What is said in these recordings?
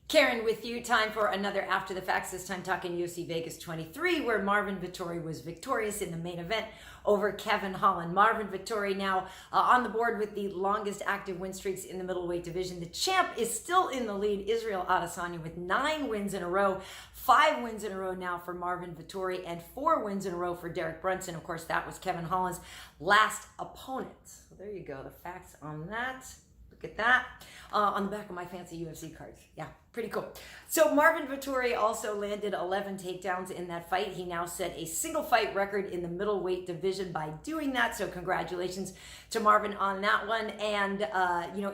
Karyn with you. Time for another After the Facts, this time talking UFC Vegas 23, where Marvin Vettori was victorious in the main event over Kevin Holland. Marvin Vettori now on the board with the longest active win streaks in the middleweight division. The champ is still in the lead, Israel Adesanya, with 9 wins in a row, 5 wins in a row now for Marvin Vettori, and 4 wins in a row for Derek Brunson. Of course, that was Kevin Holland's last opponent. So there you go, the facts on that. Look at that on the back of my fancy UFC cards. Yeah, pretty cool. So Marvin Vettori also landed 11 takedowns in that fight. He now set a single fight record in the middleweight division by doing that. So congratulations to Marvin on that one. And,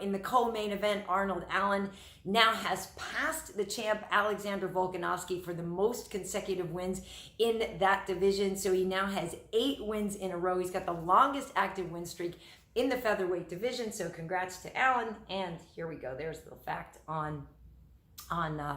in the co-main event, Arnold Allen now has passed the champ Alexander Volkanovski for the most consecutive wins in that division. So he now has 8 wins in a row. He's got the longest active win streak in the featherweight division. So congrats to Allen. And here we go. There's the fact on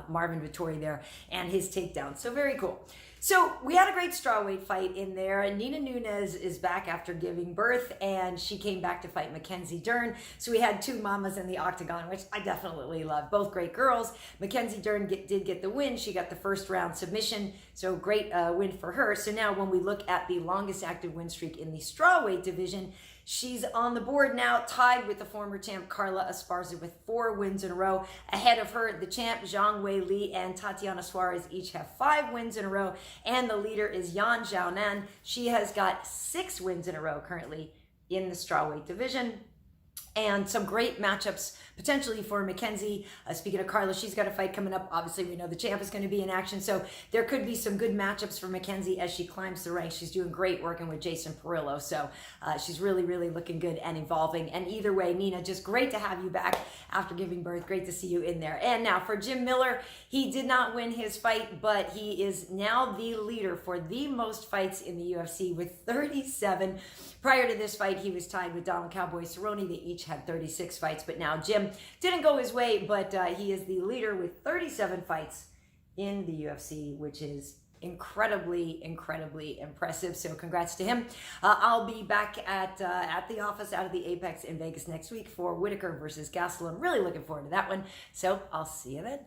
Marvin Vettori there and his takedown. So very cool. So we had a great strawweight fight in there, and Nina Nunes is back after giving birth, and she came back to fight Mackenzie Dern. So we had 2 mamas in the octagon, which I definitely love. Both great girls. Mackenzie Dern did get the win. She got the first round submission, so great win for her. So now when we look at the longest active win streak in the strawweight division, she's on the board now, tied with the former champ Carla Esparza with 4 wins in a row. Ahead of her, the champ Zhang Weili and Tatiana Suarez each have 5 wins in a row. And the leader is Yan Xiaonan. She has got 6 wins in a row currently in the strawweight division. And some great matchups potentially for Mackenzie. Speaking of Carla, she's got a fight coming up. Obviously, we know the champ is going to be in action. So there could be some good matchups for Mackenzie as she climbs the ranks. She's doing great working with Jason Perillo. So she's really, really looking good and evolving. And either way, Nina, just great to have you back after giving birth. Great to see you in there. And now for Jim Miller, he did not win his fight, but he is now the leader for the most fights in the UFC with 37. Prior to this fight, he was tied with Donald Cowboy Cerrone. They each had 36 fights, but now Jim didn't go his way, but he is the leader with 37 fights in the UFC, which is incredibly impressive. So congrats to him. I'll be back at the office out of the Apex in Vegas next week for Whitaker versus Gastelum. Really looking forward to that one. So I'll see you then.